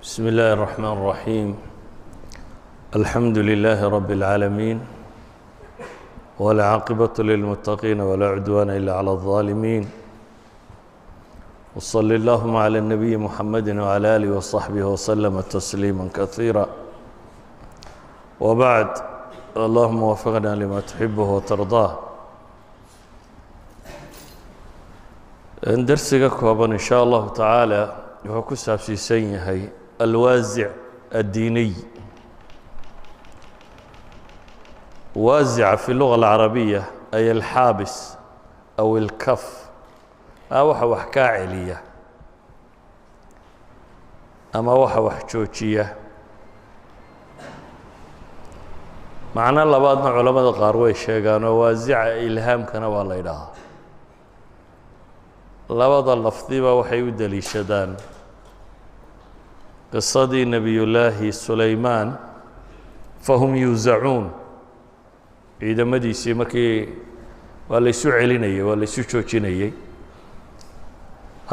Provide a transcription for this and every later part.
بسم الله الرحمن الرحيم الحمد لله رب العالمين والعاقبة للمتقين ولا عدوان إلا على الظالمين وصل اللهم على النبي محمد وعلى آله وصحبه وسلم تسليما كثيرا وبعد اللهم وفقنا لما تحبه وترضاه درسك كوبا إن شاء الله تعالى wuxuu ku saabsiisan yahay alwaasic الdiiniy waasica fi luga alcarabiya ay alxaabis aw ilkaf waxa wax kaa celiya ama waxa wax joojiya macno labaadna culamada qaar way sheegaanoo waasica ilhaamkana waa la yidhaahaa labada lafdiba waxay u daliishadaan qisadii nebiyullaahi sulaymaan fahum yuusacuun ciidamadiisii markii waa laysu celinayey waa laysu joojinayey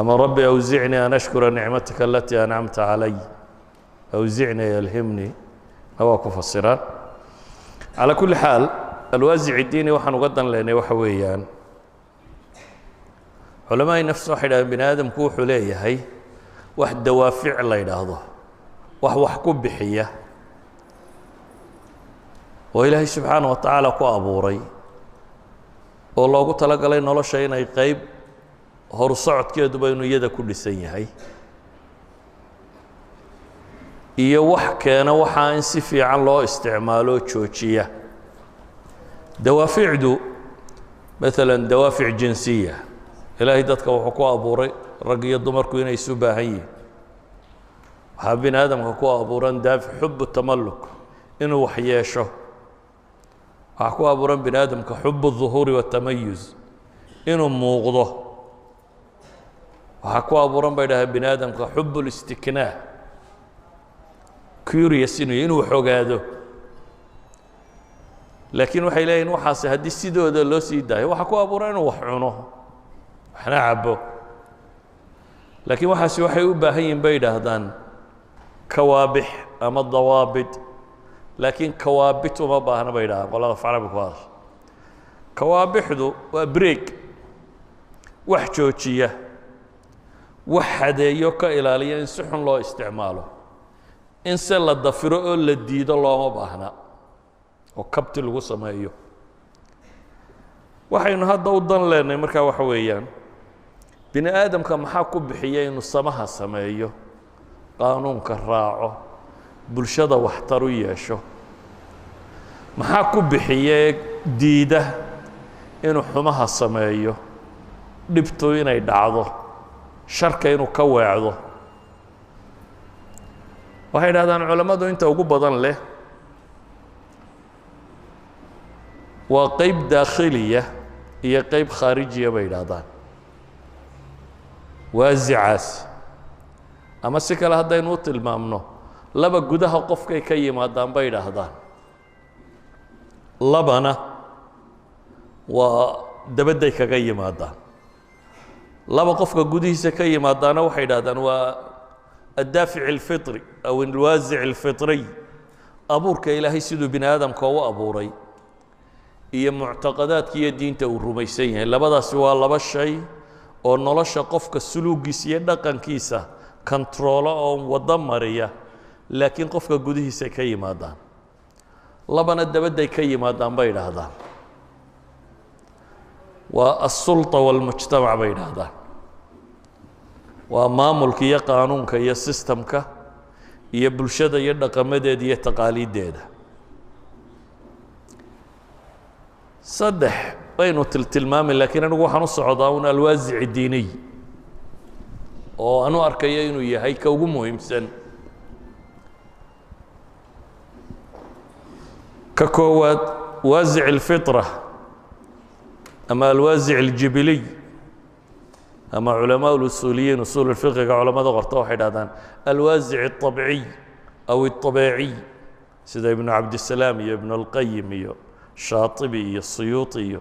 ama rabbi awsicnii an ashkura nicmataka alatii ancamta calay awsicnii alhimnii na waa ku fasiraan calaa kulli xaal alwaasic iddiini waxaan uga dan leynay waxa weeyaan culamaa'i nafs waxay dhahdeen bini aadamku wuxuu leeyahay wax dawaafic la yidhaahdo wax ku bixiya oo ilaahay subxaana wa tacaala ku abuuray oo loogu talagalay nolosha inay qayb horu socodkeeduba inuu iyada ku dhisan yahay iyo wax keena waxaa in si fiican loo isticmaalo joojiya dawaaficdu maalan dawaafic jinsiya ilaahay dadka wuxuu ku abuuray rag iyo dumarku inay isu baahan yihiin waxaa bini aadamka ku abuuran daafic xubu tamalluk inuu wax yeesho waxaa ku abuuran bini aadamka xubu الظuhuuri wالtamayuz inuu muuqdo waxaa ku abuuran bay dhahay bini aadamka xubu اlistiknaa curious inuu xogaado laakiin waxay leeyihin waxaase haddii sidooda loo sii daayo waxaa ku abuuran inuu wax cuno waxna cabo laakiin waxaasi waxay u baahan yihin bay yidhaahdaan kawaabix ama dawaabit laakiin kawaabit uma baahna bay yidhahdaan qolada afcarabi ku hadasha kawaabixdu waa break wax joojiya wax xadeeyo ka ilaaliya in si xun loo isticmaalo in se la dafiro oo la diido looma baahna oo kabti lagu sameeyo waxaynu hadda u dan leenahay markaa waxa weeyaan bini aadamka maxaa ku bixiya inuu samaha sameeyo qaanuunka raaco bulshada waxtar u yeesho maxaa ku bixiya diida inuu xumaha sameeyo dhibtu inay dhacdo sharka inuu ka weecdo waxay dhahdaan culammadu inta ugu badan leh waa qayb daakhiliya iyo qayb khaarijiya bay yidhaahdaan waasicaas ama si kale haddaynu u tilmaamno laba gudaha qofkay ka yimaadaan bay yidhaahdaan labana waa dabadday kaga yimaadaan laba qofka gudihiisa ka yimaadaana waxay yidhahdaan waa addaafic alfitri aw alwaasic alfitriy abuurka ilaahay siduu bini aadamka u abuuray iyo muctaqadaadka iyo diinta uu rumaysan yahay labadaasi waa laba shay oo nolosha qofka suluugiisa iyo dhaqankiisa kontaroolo oo waddo mariya laakiin qofka gudihiisay ka yimaadaan labana dabadday ka yimaadaan bay yidhaahdaan waa aلsulطa wاlmujtamac bay yidhaahdaan waa maamulka iyo qaanuunka iyo sistamka iyo bulshada iyo dhaqamadeeda iyo taqaaliiddeeda saddex baynu tilmaami laakiin anigu waxaan u socdaa un alwaasic diiniy oo anu arkayo inuu yahay ka ugu muhiimsan ka koowaad waasic alfitra ama alwaasic aljibiliy ama culamaa usuuliyiin usuul fiqiga culamada qorta waxay dhahdaan alwaasic الطabciy aw الطabeeciy sida ibnu cabdisalaam iyo ibn اlqayim iyo shaatibi iyo suyuuطi iyo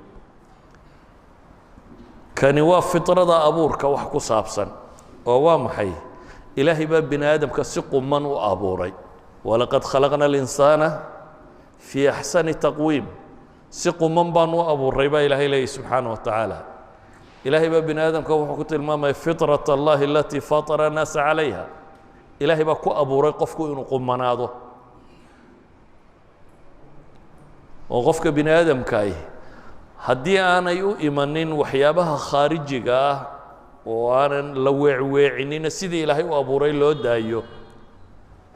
kani waa fitrada abuurka wax ku saabsan oo waa maxay إلهي باب بني آدم كسق من وأبوري ولقد خلقنا الإنسان في أحسن تقويم سق من بان وأبوري با إلهي لي سبحانه وتعالى إلهي باب بني آدم كوحكت الماما فطرة الله التي فطر الناس عليها إلهي باب كو أبوري قفكو إنو قمناضو وقفك بني آدم كاي هدي أنا يو إيمانين وحيابها خارجية وأنا لوعوعينين سيدي إلهي وأبوري لو دايو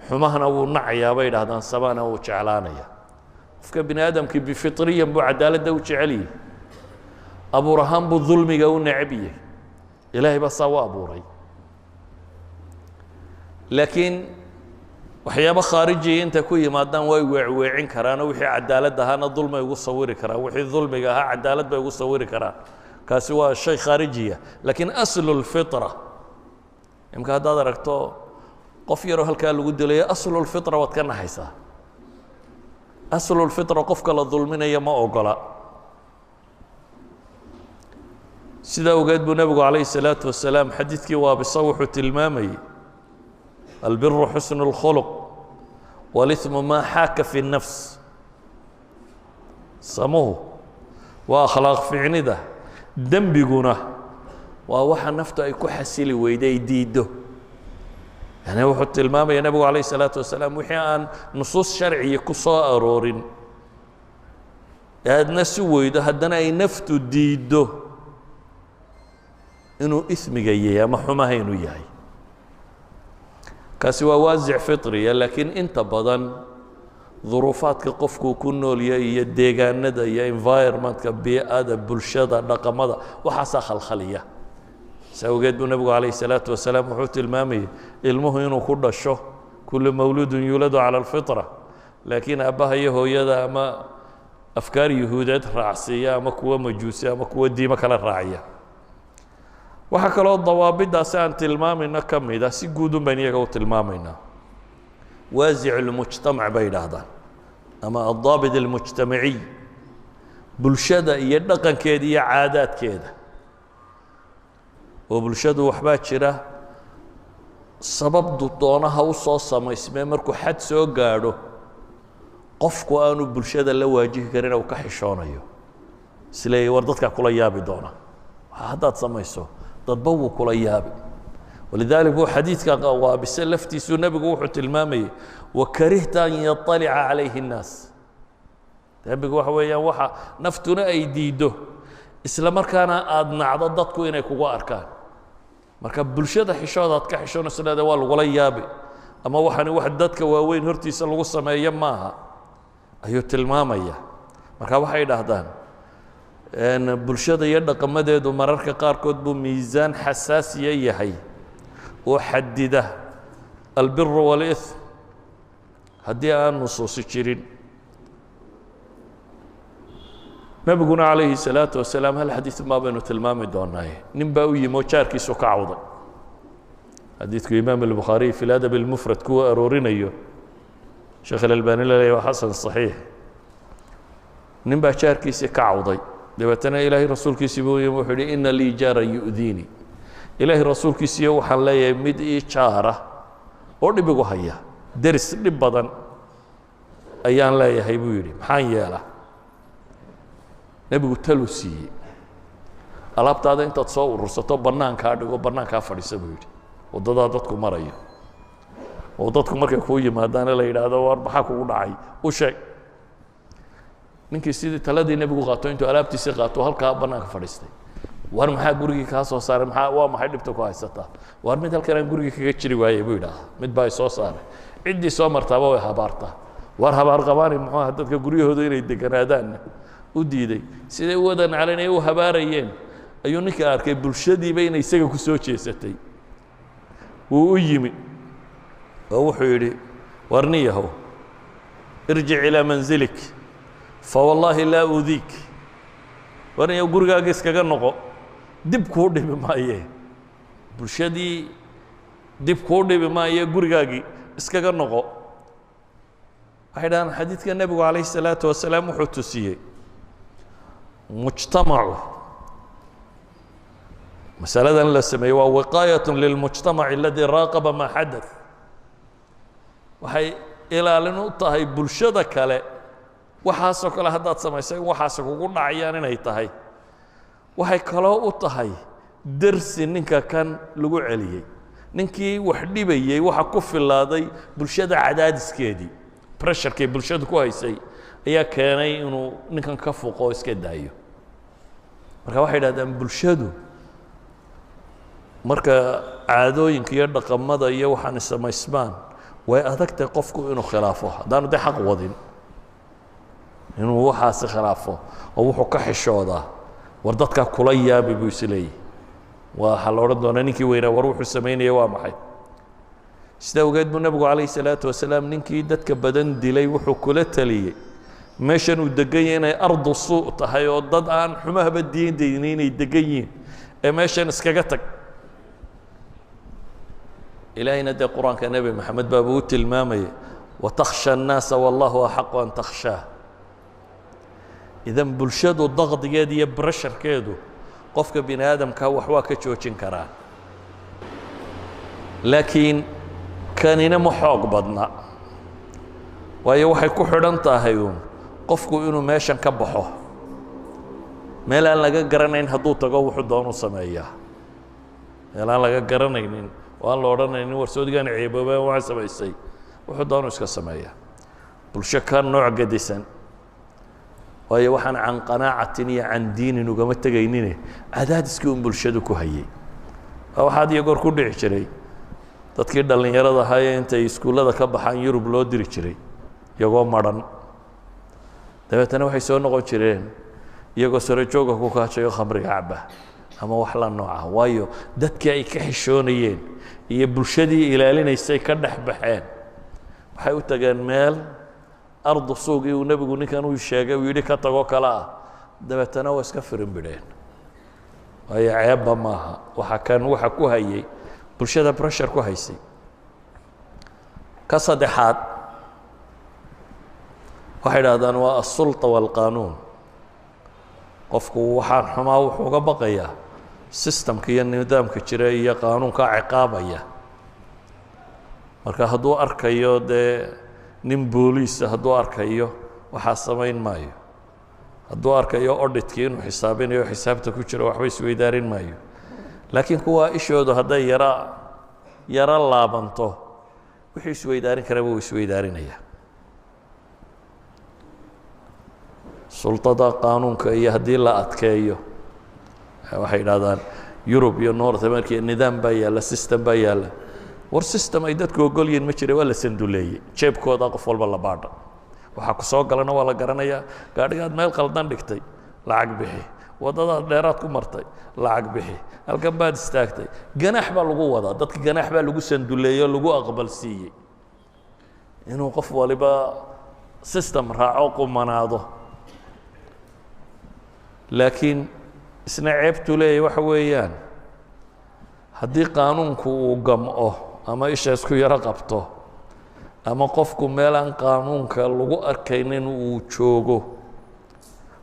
حماهنا ونعيا بيد هذا سبانا وشعلانيا قفك بني آدم كي بفطريا بعدالة دو شعلي أبو رهان بالظلم جو نعبيه إلهي بس هو أبوري لكن وحيابا خارجي انت كوي مادام way weecin karaan wixii cadaalad ahana dulma ugu sawiri karaa wixii dulmiga aha cadaalad bay ugu sawiri karaa kaasi waa shay kharijiya laakiin aslul fitra imka hadaad aragto qof yaro halka lagu dilay aslul fitra wad ka naxaysaa aslul fitra qofka la dulminaya ma ogola sida ogeed buu nabigu calayhi salaatu wasalaam xadiidkii waa bisawxu tilmaamay البر حسن الخلق والإثم ما حاك في النفس سموه وأخلاق في عنده دنبقنا ووحى نفته يكون حسيلي ويدي ديده يعني وحط المام يا نبي عليه الصلاة والسلام وحيان نصوص شرعية كصاء أرور هذا نسوي ده هدنا أي نفته ديده إنه إثم جاي ما حما هينو جاي كاسي وازع فطري لكن انت بدن ظروفات قفكو كنول يا ديغاندا يا انفايرمنت كبيئه بلشده دقمده وحاسا خلخليه سوغيد النبي عليه الصلاه والسلام وحوت المامي المه انه كدشو كل مولود يولد على الفطره لكن ابها يهويدا اما افكار يهودات راسيه اما كو مجوسيه اما كو ديما كلا راعيه waxa kale dawaabida aan tilmaamayna kamida si guud u baniyaga u tilmaamayna waazic al-mujtama' baydaadaan ama ad-daabit al-mujtama'i bulshada iyo dhaqankeeda iyo caadaadkeeda oo bulshadu waxba jira sabab doonaha u soo samaysmay markuu xad soo gaadho qofku aanu bulshada la waajihi karin oo ka xishoonayo isleey war dadka kula yaabi doona hadaad samayso تطبو كل يابي ولذلك هو حديث كان بسلفتي النبي وحط المامي وكرهت أن يطلع عليه الناس تبي وحويا وحى نفتنا أيديده إسلام كان أدنى عضدتكو إنه كوا أركان مركب بلشة حشادات كحشون السنة دوال ولا يابي أما وحني وحدتك وين هرتي سلوصة ما يماها أيوة المامية مركب وحيد هدان أن بلشة يدق مدد ومرارك قاركود بميزان حساسية يحي وحدده البر والإثم هدي النصوص الشرين نبينا عليه الصلاة والسلام هل حديث ما بينه تلمام دوناي نبوي موشاركي سوك عوضا حديث إمام البخاري في الأدب المفرد كو أرورين أيوه شيخ الألباني لا وحسن صحيح نبا شاركي سوك عوضا دبتنا إلهي رسول كيسيبو يموحي إن لي جارا يؤذيني إلهي رسول كيسيبو وحن لا يمد إيشارة ورد بيقو هيا درس لبضان أيان لا يهيبو يري محان يالا نبيقو تلوسي ألابت هذا انت تصور رسطو بنان كاردقو بنان كافر يسيبو يري ودادا دادكو مرأيو ودادكو مركا كوي مادانا لا يرادو واربحاكو ودعي وشي ninkii sidii taladii nabigu qaato intuu alaabtiisa qaato halka banaanka fadhiistay war maxaa gurigii ka soo saaray maxay dhibta ku haysataa war mid halkan aan gurigii kaga jiri waayay buu yiraahdaa mid baa soo saaray cidii soo martaaba way habaartaa war habaar qabaani muxuu dadka guriyahooda inay deganaadaan u diiday sidee wadan calanay u habaarayeen ayuu ninka arkay bulshadiiba inay isaga ku soo jeesatay wuu u yimi oo wuxuu yiri warniyahow irji ila manzilik فوالله لا أذيك وأنا يقول لك إسكاجا نقو دب كودي بما يه برشدي دب كودي بما يه يقول لك إسكاجا نقو أيضا حديث النبي عليه الصلاة والسلام حتسيه مجتمع مسألة la sameeyo waa wiqaayة للمجتمع الذي راقب ما حدث waxay ilaalin u tahay bulshada kale waxaasoo kale haddaad samaysay waxaas kugu dhacayaan inay tahay waxay kaloo u tahay darsi ninka kan lagu celiyey ninkii wax dhibayay waxa ku filaaday bulshada cadaadiskeedii pressurekii bulshadu ku haysay ayaa keenay inuu ninkan ka foqo iska daayo marka waxay yidhahdaan bulshadu marka caadooyinka iyo dhaqamada iyo waxaan samaysmaan way adagtay qofku inuu khilaafo haddaanu dee xaq wadin inuu waxaasi khilaafo oo wuxuu ka xishoodaa war dadkaa kula yaabi buu isleeyahy waxaa la odhan doonaa ninkii weynaa war wuxuu samaynaya waa maxay sidaa ogeed buu nebigu calayhi salaatu wasalaam ninkii dadka badan dilay wuxuu kula taliyey meeshan uu degan yahay inay ardu suu tahay oo dad aan xumahaba diindaynin inay degan yihiin ee meeshan iskaga tag ilaahayna dee qur-aanka nebi maxamed baabuu u tilmaamayay watakhsha annaasa wallahu axaqu an takhshaah idan bulshadu daqdigeeda iyo brasharkeedu qofka bini aadamka wax waa ka joojin karaa laakiin kanina ma xoog badna waayo waxay ku xidhan tahay uun qofku inuu meeshan ka baxo meel aan laga garanayn hadduu tago wuxuu doonu sameeyaa meel aan laga garanaynin oo aan la odhanaynin warsoodigaan ceeboobeen waxa samaysay wuxuu doonu iska sameeyaa bulsho ka nooc gadisan waayo waxaan can qanaacatin iyo can diinin ugama tegaynine cadaadiskii un bulshadu ku hayay waa waxaad iyo goor ku dhici jiray dadkii dhallinyarada ahaayee intay iskuullada ka baxaan yurub loo diri jiray iyagoo madhan dabeetana waxay soo noqon jireen iyagoo sarajooga ku kaajayo khamriga caba ama wax la nooca waayo dadkii ay ka xishoonayeen iyo bulshadii ilaalinaysay ka dhex baxeen waxay u tageen meel ardu suugii uu nebigu ninkan uu sheegay uu yidhi ka tagoo kale ah dabeetana waa iska firin bidheen waayo ceebba maaha waxa kan waxa ku hayay bulshada pressure ku haysay ka saddexaad waxay idhahdaan waa asulta waalqaanuun qofku waxaan xumaa wuxuu uga baqayaa systemka iyo nidaamka jira iyo qaanuunka ciqaabaya marka hadduu arkayo dee nin booliisa hadduu arkayo waxaa samayn maayo hadduu arkayo auditkii inuu xisaabinayo xisaabta ku jiro waxba isweydaarin maayo laakiin kuwa ishoodu hadday yaro laabanto wixii isweydaarin karaba wuu isweydaarinaya sultada qaanuunka iyo haddii la adkeeyo waxay idhahdaan yurub iyo north america nidaam baa yaalla system baa yaalla war system ay dadku ogol yihiin ma jira waa la sanduleeyey jeebkooda qof walba la baadha waxaa ku soo galana waa la garanayaa gaadhigaad meel qaldan dhigtay lacag bixi waddadaad dheeraad ku martay lacag bixi halkan baad istaagtay ganaax baa lagu wadaa dadka ganaax baa lagu sanduleeyo lagu aqbal siiyey inuu qof waliba system raaco qumanaado laakiin isna ceebtu leeyahy waxa weeyaan haddii qaanuunku uu gam'o ama isha isku yaro qabto ama qofku meel aan qaanuunka lagu arkaynin uu joogo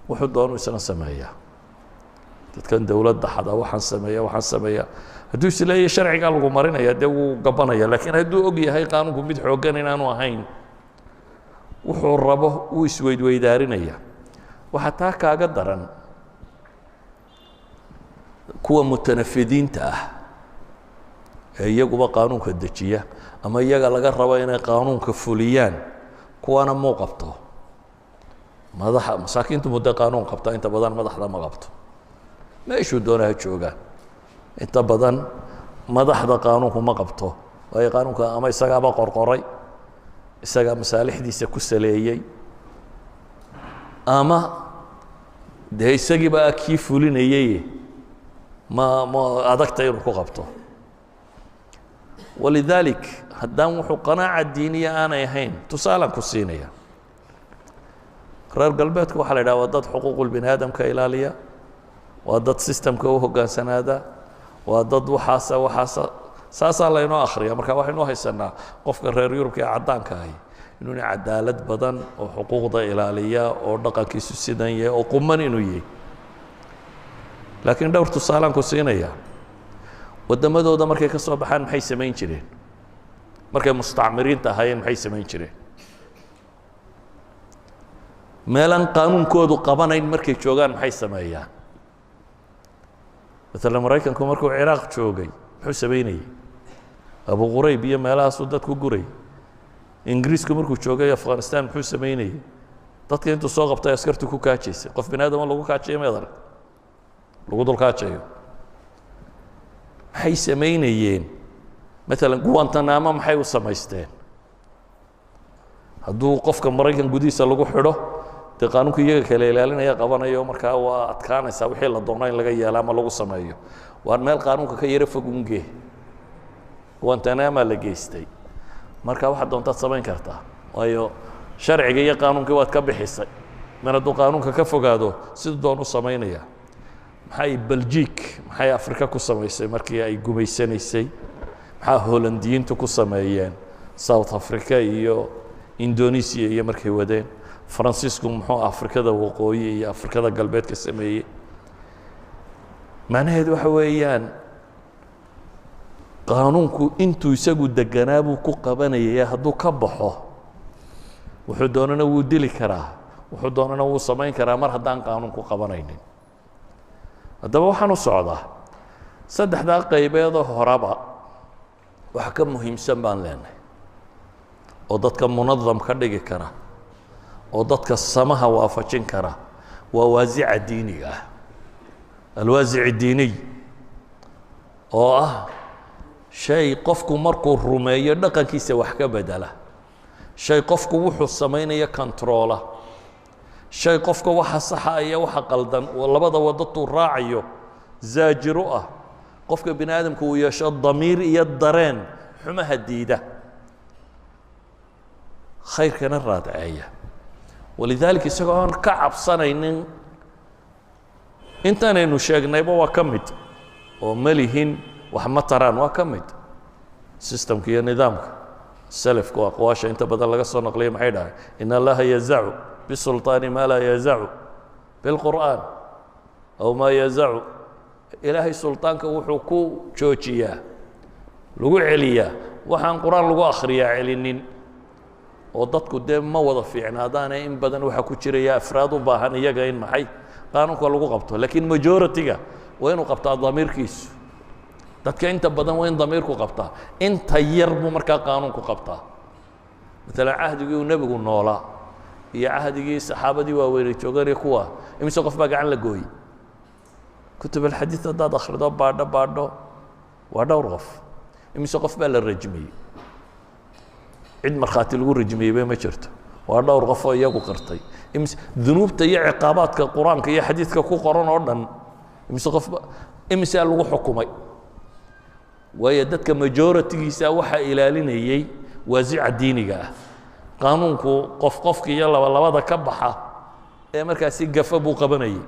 wuxuu doonu isna sameeyaa dadkan dowladda xada waxaan sameeyaa hadduu is leeyahay sharcigaa lagu marinaya dee wuu gabanaya laakiin hadduu og yahay qaanuunku mid xooggan inaanu ahayn wuxuu rabo wuu isweydweydaarinaya waxaa taa kaaga daran kuwa mutanafidiinta ah ee iyaguba qaanuunka dejiya ama iyaga laga rabo inay qaanuunka fuliyaan kuwana muu qabto madaxa masaakiintu muddo qaanuun qabta inta badan madaxda ma qabto meeshuu doonaha joogaan inta badan madaxda qaanuunku ma qabto waayo qaanuunka ama isagaaba qorqoray isagaa masaalixdiisa ku saleeyey ama dee isagiiba kii fulinayay ma adagta inuu ku qabto walidalik haddaan wuxuu qanaaca diiniya aanay ahayn tusaalaan ku siinaya reer galbeedku waxaa la yidhaha waa dad xuquuqulbini aadamka ilaaliya waa dad systemka u hoggaansanaada waa dad waxaasa saasaa laynoo akhriya marka waxaynu haysanaa qofka reer yurubka ee caddaanka ahi inuu ina cadaalad badan oo xuquuqda ilaaliya oo dhaqankiisu sidan yahay oo quman inuu yahay laakiin dhowr tusaalaan ku siinaya waddamadooda markay ka soo baxaan maxay samayn jireen markay mustacmiriinta ahaayeen maxay samayn jireen meelaan qaanuunkoodu qabanayn markay joogaan maxay sameeyaan مثلا maraykanku markuu ciraaq joogay muxuu samaynayay abu qurayb iyo meelahaasuu dadku guray ingiriisku markuu joogay afghanistan muxuu samaynayay dadka intuu soo qabtay askartu ku kaajaysay qof bini aadama lagu kaajayo meed arag lagu dul kaajayo maxay samaynayeen مثلا guantanamo maxay u samaysteen hadduu qofka maraykan gudihiisa lagu xidho dee qaanuunka iyaga kale ilaalinaya qabanayo markaa waa adkaanaysaa wixii la doono in laga yeelo ama lagu sameeyo waa meel qaanuunka ka yara fog unge guantanamo la geystay marka waxaad doontaad samayn kartaa waayo sharciga iyo qaanuunkii waad ka bixisay mar hadduu qaanuunka ka fogaado siduu doon u samaynaya maxay belgique maxay afrika ku samaysay markii ay gumaysanaysay maxaa holandiyiintu ku sameeyeen south africa iyo indonesia iyo markay wadeen faransiisku muxuu afrikada waqooyi iyo afrikada galbeedka sameeyey macnaheedu waxa weeyaan qaanuunku intuu isagu deganaa buu ku qabanayay hadduu ka baxo wuxuu doonana wuu dili karaa wuxuu doonana wuu samayn karaa mar haddaan qaanuunku qabanaynin haddaba waxaan u socdaa saddexdaa qaybeedoo horeba waxa ka muhiimsan baan leenahay oo dadka munadam ka dhigi kara oo dadka samaha waafajin kara waa waasica diiniga ah alwaasic diiniy oo ah shay qofku markuu rumeeyo dhaqankiisa wax ka bedela shay qofku wuxuu samaynayo controla shay qofka waxa saxa iyo waxa qaldan oo labada wadatuu raacayo zaajiro ah qofka bini aadamku uu yeesho damiir iyo dareen xumaha diida khayrkana raadceeya walidaalika isagoo aan ka cabsanaynin intaanaynu sheegnayba waa ka mid oo ma lihin wax ma taraan waa ka mid systemka iyo nidaamka salafku aqwaasha inta badan laga soo naqliya maxay dhahay in allaha yazacu bisulطaani maa laa yazacu bilqur'aan aw maa yazacu ilaahay sulطaanka wuxuu ku joojiyaa lagu celiyaa waxaan qur'aan lagu akhriyaa celinin oo dadku dee ma wada fiicnaadaane in badan waxa ku jiraya afraad u baahan iyaga in maxay qaanuunka lagu qabto laakiin majority-ga waa inuu qabtaa damiirkiisu dadka inta badan waa in damiirku qabtaa inta yar buu markaa qaanuunku qabtaa maalan cahdigii uu nebigu noolaa iyo cahdigii saxaabadii waaweynay jooganaya kuwa imise qof baa gacan la gooyey kutub alxadiid haddaad akhrido baadho baadho waa dhowr qof imise qof baa la rajmiyey cid markhaati lagu rajmiyeyba ma jirto waa dhowr qof oo iyagu qirtay imise dunuubta iyo ciqaabaadka qur-aanka iyo xadiidka ku qoran oo dhan imise qofba imisaa lagu xukumay waayo dadka majoritigiisa waxaa ilaalinayey waasica diiniga ah qaanuunku qofka iyo labada ka baxa ee markaasi gafa buu qabanayay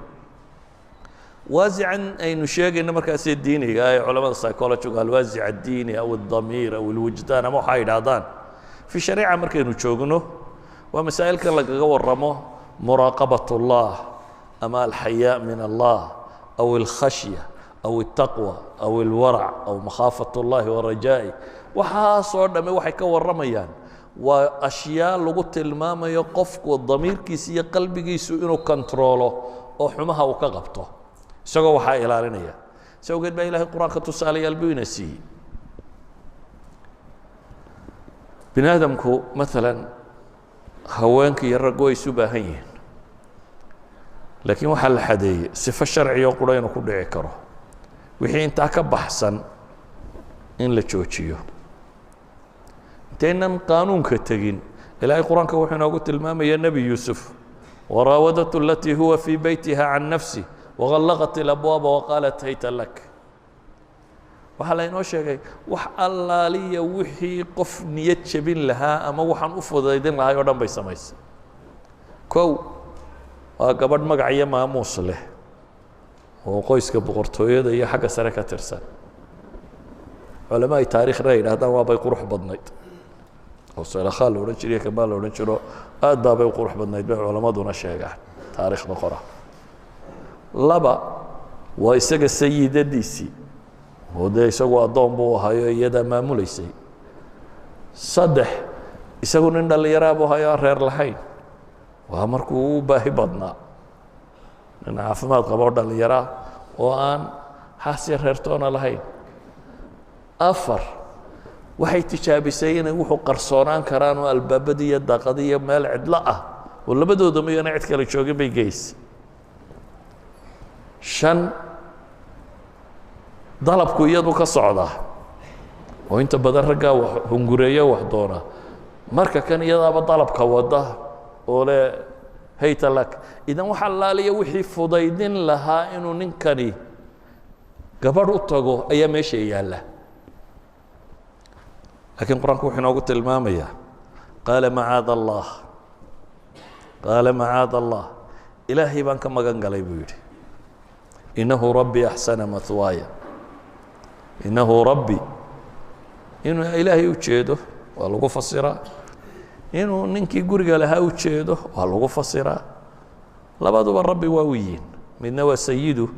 waasican aynu sheegayno markaasi diiniga ee culamada psychologiga alwaasic addiini aw aldamiir aw alwijdaan ama waxaa yidhaahdaan في شريعة مركين وشوقنه ومسائل كلا جورمه مراقبة الله أما الحياء من الله أو الخشية أو التقوى أو الورع أو مخافة الله ورجائه وحاصل دم وحي كورميان وأشياء لقط الماما يقفك والضمير كيسي قلبي كيسو إنه كنتروله أو حمها وكغبطه سوى وحي إلى رنيا سوى قد ما إله القرآن كتسالي البينسي bini aadamku maalan haweenka iyo raggu way isu baahan yihiin laakiin waxaa la xadeeyey sifo sharciyo qura inuu ku dhici karo wixii intaa ka baxsan in la joojiyo intaynan qaanuunka tegin ilaahay qur-aanka wuxuu inoogu tilmaamaya nebi yuusuf waraawadatu alatii huwa fii beytiha can nafsi wagallaqat ilabwaaba waqaalat hayta lak waxaa laynoo sheegay wax allaaliya wixii qof niyad jebin lahaa ama waxaan u fudaydin lahay oo dhan bay samaysay kow waa gabadh magac iyo maamuus leh oo qoyska boqortooyada iyo xagga sare ka tirsan culama ay taariikhna ay yidhahdaan waa bay qurux badnayd oo salakhaa la odhan jiriyo kamaa la odhan jiro aad baabay u qurux badnayd bay culamaduna sheegaan taariikhda qora laba waa isaga sayidadiisii oo dee isagu addoon buu ahayo iyadaa maamulaysay. 3 isagu nin dhallinyaraa buu ahayo aan reer lahayn, waa markuu u baahi badnaa, nin caafimaad qabo oo dhallinyaraa oo aan xaasya reertoona lahayn. 4 waxay tijaabisay inay wuxuu qarsoonaan karaan oo albaabadii iyo daaqadii iyo meel cidlo ah oo labadooda mayana cid kale joogin bay geysay. 5 dalabku iyadu ka socdaa oo inta badan raggaa wax hungureeya wax doona, marka kan iyadaaba dalabka wada oo le hayta lak. idan waxa laaliya wixii fudaydin lahaa inuu ninkani gabadh u tago ayaa meesha yaalla. laakiin qur-aanku wuxuu inoogu tilmaamayaa qaala macaada allah, qaala macaada allah, ilaahay baan ka magan galay buu yidhi. innahu rabbi axsana mahwaaya, innahu rabbi, inuu ilaahay u jeedo waa lagu fasiraa, inuu ninkii guriga lahaa u jeedo waa lagu fasiraa. labaduba rabbi waa u yihiin, midna waa sayidu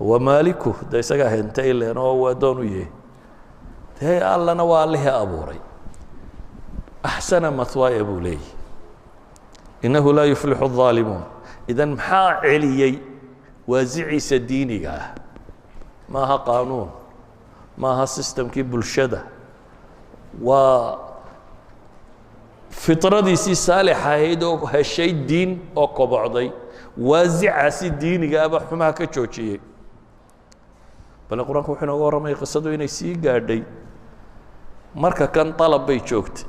wa maaliku, dee isagaa hentay leen oo uu addoon u yahay, dee allana waa allihii abuuray. axsana mahwaaya buu leeyahy. innahu laa yuflixu الظaalimuun. idan maxaa celiyey waasiciisa diiniga ah? maaha qaanuun, maaha sistamkii bulshada, waa fitradiisii saalix ahayd oo heshay diin oo kobocday. waasicaasi diiniga aba xumaha ka joojiyey. bale qur-aanku wuxuu inooga warramaya qisadu inay sii gaadhay marka kan dalab bay joogtay,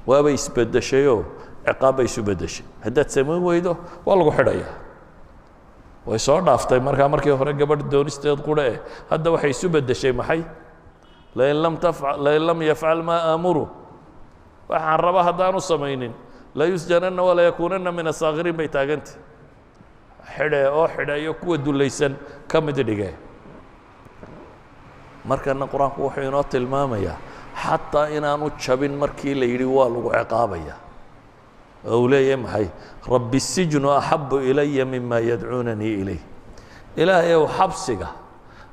waabay isbeddeshayoo ciqaab bay isu beddeshay. haddaad samayn weydo waa lagu xidhayaa. way soo dhaaftay markaa markii hore gabadh doonisteed qura hadda waxay isu beddeshay maxay? lain lam yafcal maa aamuru, waxaan raba haddaanu samaynin layusjananna walayakuunanna min asaakiriin bay taagantay. xidhe oo xidheeyo kuwa dulaysan ka mid dhige. markana qur-aanku wuxuu inoo tilmaamayaa xataa inaanu jabin markii la yidhi waa lagu ciqaabaya, oo uu leeyahay maxay? rabbi الsijnu axabu ilaya mima yadcuunanii ilayh. ilaahay ow xabsiga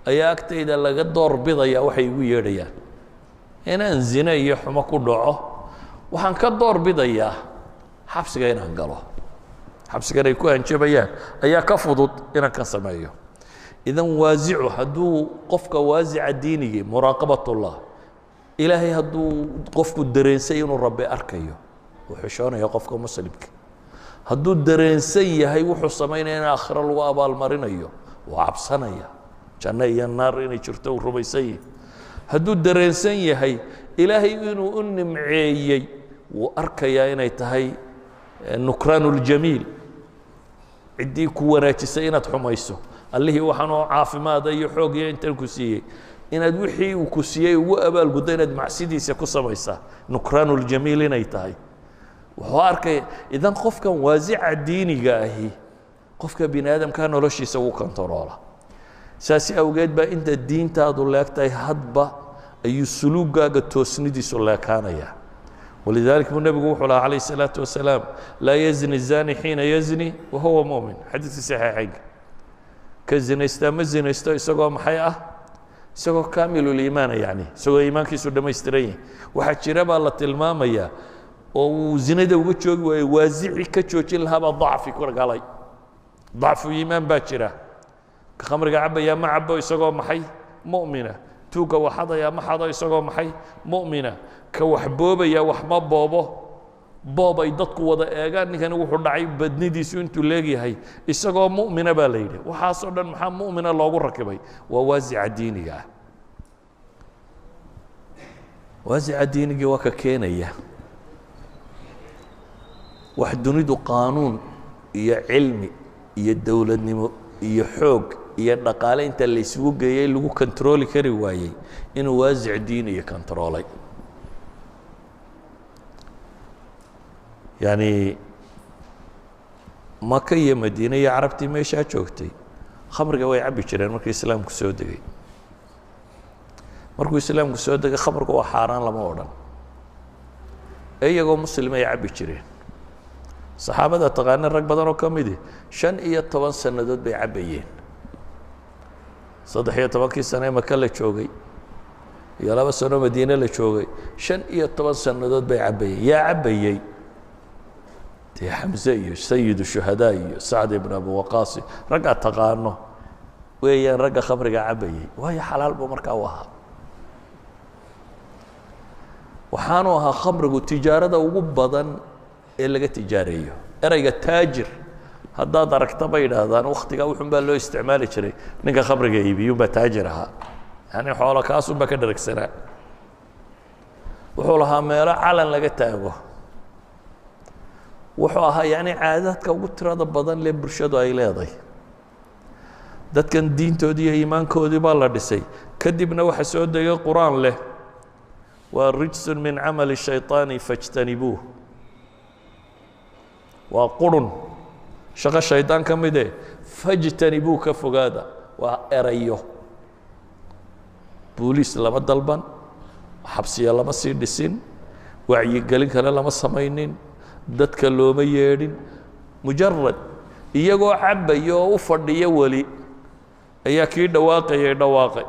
ayaa agtayda laga door bidaya waxay igu yeedhayaan. inaan zine iyo xumo ku dhaco waxaan ka door bidayaa xabsiga inaan galo. xabsigan ay ku hanjabayaan ayaa ka fudud inaan ka sameeyo. idan waasicu hadduu qofka waasica diinigii muraaqabatullah, ilaahay hadduu qofku dareensay inuu rabbi arkayo, wuu xishoonaya qofka muslimka. hadduu dareensan yahay wuxuu samaynaya in aakhiro lagu abaalmarinayo, wuu cabsanaya janno iyo naar inay jirto uu rumaysan yahay. hadduu dareensan yahay ilaahay inuu u nimceeyey, wuu arkayaa inay tahay nukraanuljamiil, ciddii ku wanaajisay inaad xumayso. allihii waxaanoo caafimaada iyo xoog iyo intan ku siiyey, inaad wixii uu ku siiyey ugu abaalguddo inaad macsidiisa ku samaysaa, nukraanuljamiil inay tahay. wuxuu arkaya idan qofkan waasica diiniga ahi qofka bini aadamkaa noloshiisa ugu kontaroola. saasi awgeed baa inta diintaadu leegtahay hadba ayuu suluugaaga toosnidiisu leekaanaya. walidaalika buu nebigu wuxuu lahaa calayh الsalaaةu wasalaam laa yazni الzani xiina yazni wahuwa muؤmin. xadiidkii saxiixaynka ka zinaystaa ma zinaysto isagoo maxay ah? isagoo kaamiluliimaana, yani isagoo iimaankiisu dhammaystiran yahay. waxaa jira baa la tilmaamayaa oo uu zinada uga joogi waayey waasici ka joojin lahaabaa dacfi ku galay. dacfu iimaan baa jira. ka khamriga cabbayaa ma cabo isagoo maxay? mu'mina. tuugga waxadayaa ma xado isagoo maxay? mu'mina. ka wax boobaya wax ma boobo, boob ay dadku wada eegaan ninkani wuxuu dhacay badnidiisu intuu leegyahay isagoo mu'mina baa la yidhi. waxaasoo dhan maxaa mu'mina loogu rakibay? waa waasica diiniga ah. waasica diinigii waa ka keenaya wax dunidu qaanuun iyo cilmi iyo dowladnimo iyo xoog iyo dhaqaale inta la isugu geeyey lagu kontarooli kari waayey inuu waasic diiniga kontaroolay. yani maka iyo madiine iyo carabtii meeshaa joogtay khamriga way cabbi jireen markii islaamku soo degay. markuu islaamku soo degay khamriga waa xaaraan lama odhan, iyagoo muslim ay cabbi jireen. saxaabada taqaana rag badan oo ka midi 15 sannadood bay cabbayeen. 13 sano maka la joogay iyo 2 sano Madiina la joogay 15 sanadood bay cabayeen yaa cabayay tii Xamza iyo Sayyid Shuhada iyo Sa'd ibn Abi Waqqas raga taqaano weeyaan raga khamriga cabayay way xalaal buu markaa wahaa waxaanu ahaa khamrigu tijaarada ugu badan ee laga tijaareeyo erayga taajir haddaad aragta bay yidhaahdaan wakhtigaa wuxuun baa loo isticmaali jiray ninka khamriga iibiyuun baa taajir ahaa yani xoolo kaasun baa ka dharagsanaa wuxuu lahaa meelo calan laga taago wuxuu ahaa yani caadadka ugu tirada badan lee bulshadu ay leedahay dadkan diintoodii iyo iimaankoodii baa la dhisay kadibna waxa soo degay quraan leh waa rijsun min camali shayطaani fajtanibuuh waa qurun shaqo shaydaan ka mid fajtanibuu ka fogaada waa erayo booliis lama dalban xabsiya lama sii dhisin wacyigelin kale lama samaynin dadka looma yeedhin mujarad iyagoo cabaya oo u fadhiya weli ayaa kii dhawaaqayay dhawaaqay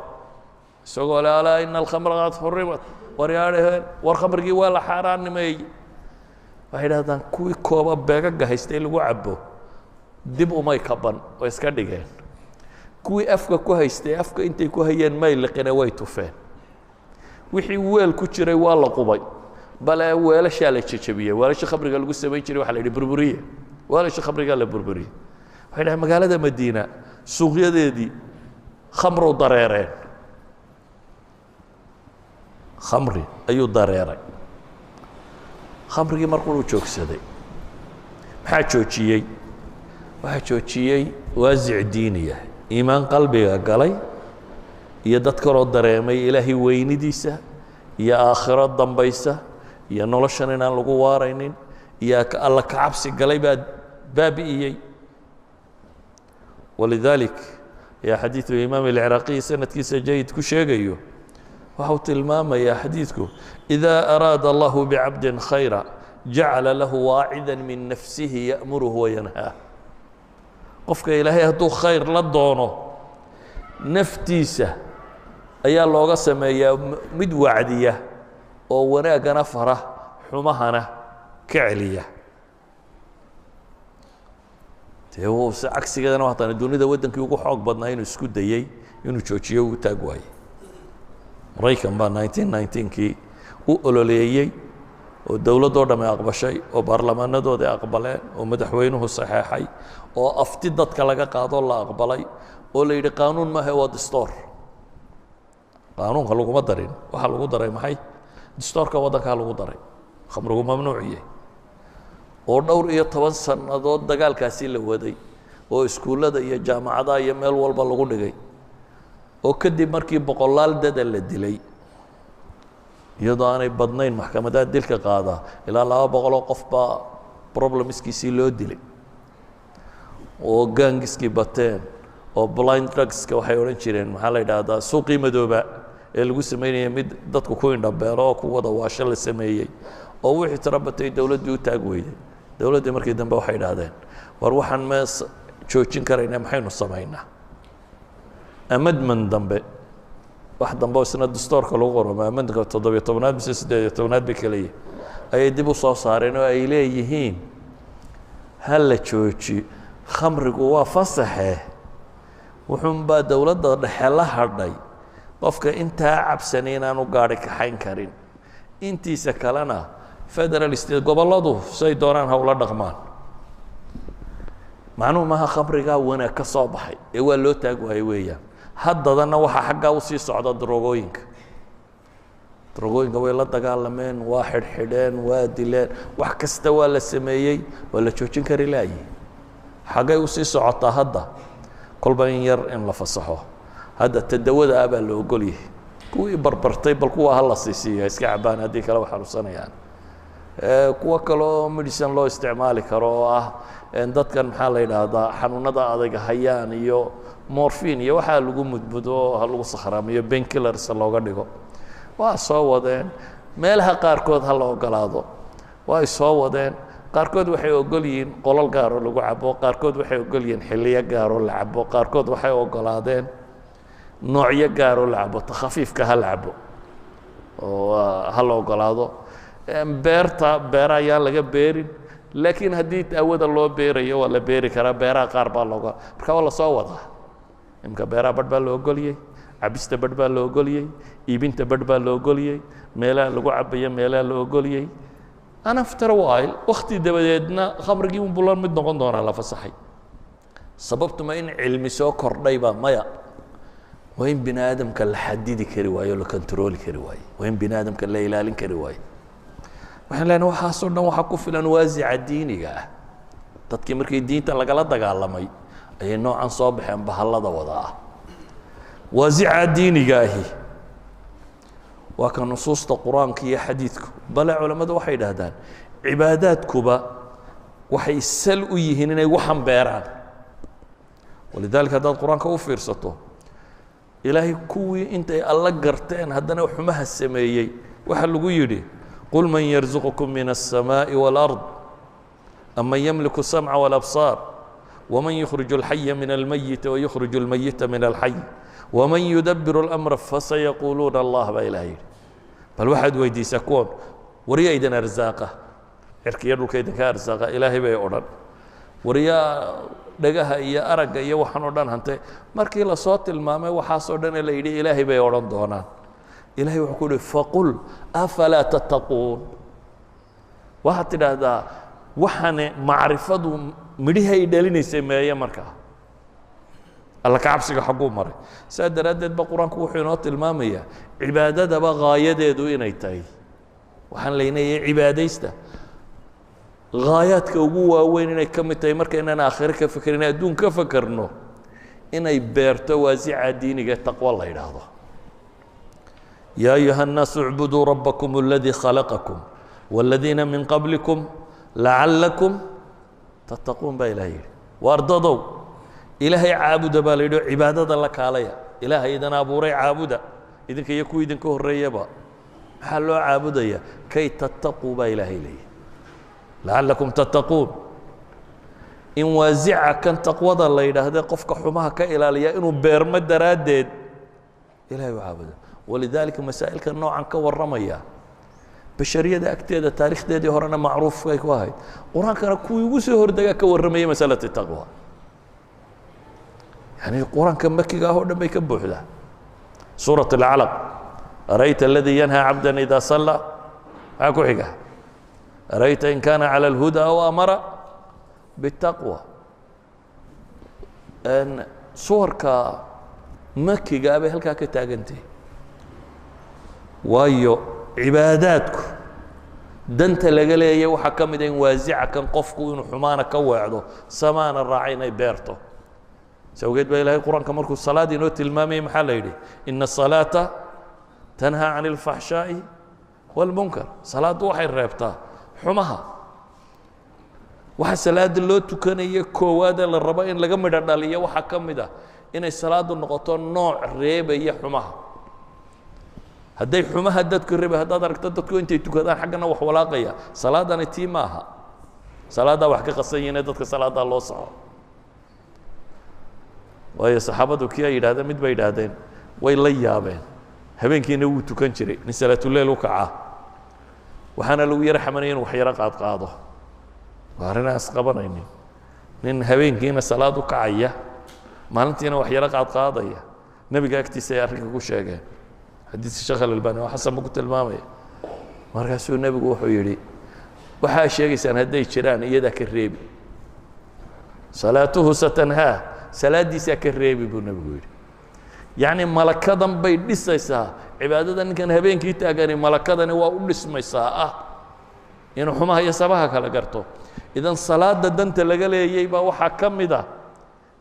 isagoo leh alaa ina alkhamra qad xurimat waryaadhaheen war khamrigii waa la xaaraanimeeyey waxay idhahdaan kuwii kooba beegaga haystay lagu cabo dib umay kaban oo iska dhigeen kuwii afka ku haystay afka intay ku hayeen may liqine way tufeen wixii weel ku jiray waa la qubay bale weelashaa la jajabiyey weelasha khamriga lagu samayn jiray waxa la yidhi burburiye weelasha khamriga la burburiyey waxay dhahay magaalada Madiina suuqyadeedii khamro dareereen khamri ayuu dareeray khamrigii markuu uu joogsaday maxaa joojiyey waxaa joojiyey waasic diiniya iimaan qalbiga galay iyo dad kaloo dareemay ilaahay weynidiisa iyo aakhiro dambaysa iyo noloshan inaan lagu waaraynin iyo alla ka cabsi galay baa baabi'iyey walidalik ya xadiidu imaam alciraaqi sanadkiisa jayid ku sheegayo waxau tilmaamayaa xadiidku إذا أراد الله بعبد خيرا جعل له واعدا من نفسه يأمره وينهاه قفك إلهي هدو خير لدونه نفتيسة أيا لوغا سميا مد وعدية وناقنا فرح حمهنا كعلية هو عكس كذا أنا وحطنا الدنيا ده ودن كيوكو حق بدنا إنه سكوت ديي إنه تشوشيو وتاقواي مريكان با 1919 كي u ololeeyay oo dawladoo dhamay aqbashay oo baarlamaanadooda aqbaleen oo madaxweynuhu saxeexay oo afti dadka laga qaado la aqbalay oo la yiri qaanuun ma aha waa dastuur qaanuunka lagu darin waxa lagu daray maxay dastuurka wadanka lagu daray khamrigu mamnuuciyay oo dhowr iyo 10 sanadood dagaalkaasi la waday oo iskuulada iyo jaamacadaha iyo meel walba lagu dhigay oo kadib markii boqolaal dad la dilay iyadoo aanay badnayn maxkamadaha dilka qaada ilaa 200 qof baa problemskiisii loo dilay oo gangiskii bateen oo blind drugska waxay oran jireen maxaa la yiraahdaa suuqii madooba ee lagu sameeyay mid dadku ku indhabeelo oo ku wada waasho la sameeyay oo wixii tarabatay dawladdu u taag weyday dawladdu markii dambe waxay yiraahdeen war waxaan ma joojin karaynaa maxaynu sameeynaa amadman dambe wax dambe isna dastuurka lagu qoro maamanka 17 mise 18 bikaliye ay dib u soo saareen oo ay leeyihiin hal la jooji khamrigu waa fasaxe wuxuun baa dawladda dhexe la hadhay qofka intaa cabsaneen aanu gaari ka xayn karin intiisa kalena federal state goboladu say doonaan hawla dhaqmaan macnuhu maaha khamriga wana ka soo baxay ee waa loo taag waayay weeyaan haddana waxa xagga u sii socda drogooyinka way la dagaalameen waa xidhxidheen waa dileen wax kasta waa la sameeyey waa la joojin kari laayay xaggay u sii socotaa hadda kolba in yar in la fasaxo hadda tadawada baa la ogol yahay kuwii barbartay bal kuwa hal la siisiyo iska cabaan haddii kale waxa rusanayaan kuwa kale oo medicine loo isticmaali karo oo ah dadkan maxaa la yidhaahdaa xanuunada adag hayaan iyo morphine iyo waxa lagu mudmudo lagu sakhraamiyo painkillers looga dhigo waa soo wadeen meelaha qaarkood hal ogolaado way soo wadeen qaarkood waxay ogol yihiin qolal gaar lagu cabo qaarkood waxay ogol yihiin xilliyo gaar oo la cabo qaarkood waxay ogolaadeen noocyo gaaroo la cabo ta khafiifka ha la cabo oo ha la ogolaado beera ayaan laga beerin laakiin haddii daawada loo beerayo waa la beeri karaa beeraha qaar baa looga marka waa la soo wadaa imka beeraha badh baa la ogoliyey cabista badh baa la ogoliyey iibinta badh baa la ogoliyey meelaha lagu cabayo meelaha la ogoliyey and after a while waqti dabadeedna khamrigii un bulan mid noqon doonaa la fasaxay sababtu ma in cilmi soo kordhay baa maya waa in bini aadamka la xadidi kari waayo la controli kari waayo waa in bini aadamka la ilaalin kari waayo waxaan leenahay waxaasoo dhan waxaa ku filan waasica diiniga ah dadkii markii diinta lagala dagaalamay ayay noocan soo baxeen bahallada wada ah waasica diiniga ahi waa ka nusuusta qur-aanka iyo xadiidku bale culammadu waxay idhaahdaan cibaadaadkuba waxay sal u yihiin inay waxan beeraan walidaalika haddaad qur-aanka u fiirsato ilaahay kuwii intay alla garteen haddana xumaha sameeyey waxa lagu yidhi qul man yarzuqukum min الsamaaءi wاlأrض aman yamliku الsamca wاlabصaar waman yukhriju اlxaya min almayiti wayukhriju اlmayita min alxay waman yudabiru اlamra fasayaquuluuna allah baa ilaah yidhi bal waxaad weydiisaa kuwan waryaa idin arsaaqa cirkiyo dhulka idinka arsaaqa ilaahay bay odhan waryaa dhagaha iyo aragga iyo waxaan oo dhan hante markii lasoo tilmaamay waxaasoo dhan la yidhi ilaahay bay odhan doonaan ilahay wuxuu ku yihi faqul afalaa tattaquun waxaad tidhaahdaa waxane macrifadu midhihay dhalinaysay meeye markaa alla ka cabsiga xagguu maray saa daraaddeed ba qur-aanku wuxuu inoo tilmaamayaa cibaadadaba gaayadeedu inay tahay waxaan leynayay cibaadaysta gaayaadka ugu waaweyn inay ka mid tahay marka inaan aakhire ka fekerin adduun ka fekerno inay beerto waasica diiniga taqwo la yidhaahdo يا أيها الناس اعبدوا ربكم الذي خلقكم والذين من قبلكم لعلكم تتقون با إلهي وارددوا إلهي عابد باليدو عبادة لك عليا إلهي إذن أبوري عابد إذن كي يكو إذن كهر ريبا حلو عابد كي تتقوا با إلهي لي لعلكم تتقون إن وازع كان تقوى الله إذا هذا قفك حماها كإلاليا إنه بيرمد رادد إلهي عابد ولذلك مسائل كان نوعا كورميا بشريه اكتيده تاريخ ديدي هورنا معروف كيك واحد قران كان كوي وسو هردغا كورميا مساله التقوى يعني القران كان مكي هو دمي كبوخدا سوره العلق ارايت الذي ينهى عبدا اذا صلى اكو حيغا ارايت ان كان على الهدى وامر بالتقوى ان صورك مكي غابه هلكا كتاغنتي waayo cibaadaadku danta laga leeyahay waxa ka mid ah in waasica kan qofku inuu xumaana ka weecdo samaana raacay inay beerto sawgeed baa ilaahay quraanka markuu salaadii noo tilmaamay maxaa la yidhi inna salaata tanha can alfaxshaa'i walmunkar salaadu waxay reebtaa xumaha waxa salaada loo tukanaya koowaada la rabo in laga midho dhaliyo waxa ka mid ah inay salaadu noqoto nooc reebaya xumaha hadday xumaha dadku reebay haddaad aragto dadku intay tukadaan xaggana wax walaaqaya salaadani tii maaha salaada wax ka qasan yihiin dadka salaada loo saxo waayo saxaabadu kii ay yidhaahdeen mid bay yidhaahdeen way la yaabeen habeenkiina wuu tukan jiray nin salaatuleyl u kaca waxaana lagu yara xamanaya inuu wax yaro qaadqaado waa arrin aan isqabanaynin nin habeenkiina salaad u kacaya maalintiina wax yaro qaadqaadaya nebiga agtiisa ay arrinka ku sheegeen حديث الشيخ الألباني وحسن مقلت المامي مركز النبي وحيري وحا شيء سنة هدي شران يدك الريبي صلاته ستنهاه صلاة دي ساك الريبي بالنبي يعني ملكة بيد لسه يسا عبادة كان هبين كيتا كان ملكة وأقول اسم يسا يعني حما هي سباها كلا قرتو إذا صلاة دنت لقال يبا وحا كم ده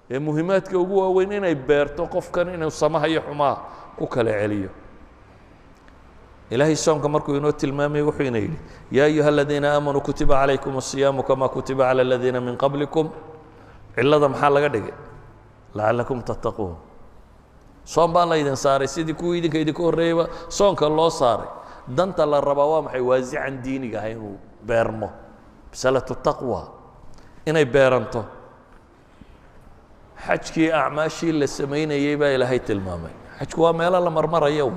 مهمات كوجوا وينين يبرتو قف كان إنه سماها يحما وكلا عليه إلهي الصوم كما ينوت المامي وحينيلي يا أيها الذين آمنوا كتب عليكم الصيام كما كتب على الذين من قبلكم إلا ذا محل قدق لعلكم تتقون صوم بان لا يدن صاري سيدي كويدي كيدي كو ريبا صوم كالله صاري دانت الله الرباوة محي وازي عن ديني هينو بيرمو بسالة التقوى إني بيرنتو حجكي أعماشي اللي سمينا يبا إلى هيت المامي xajku waa meelo la marmarayo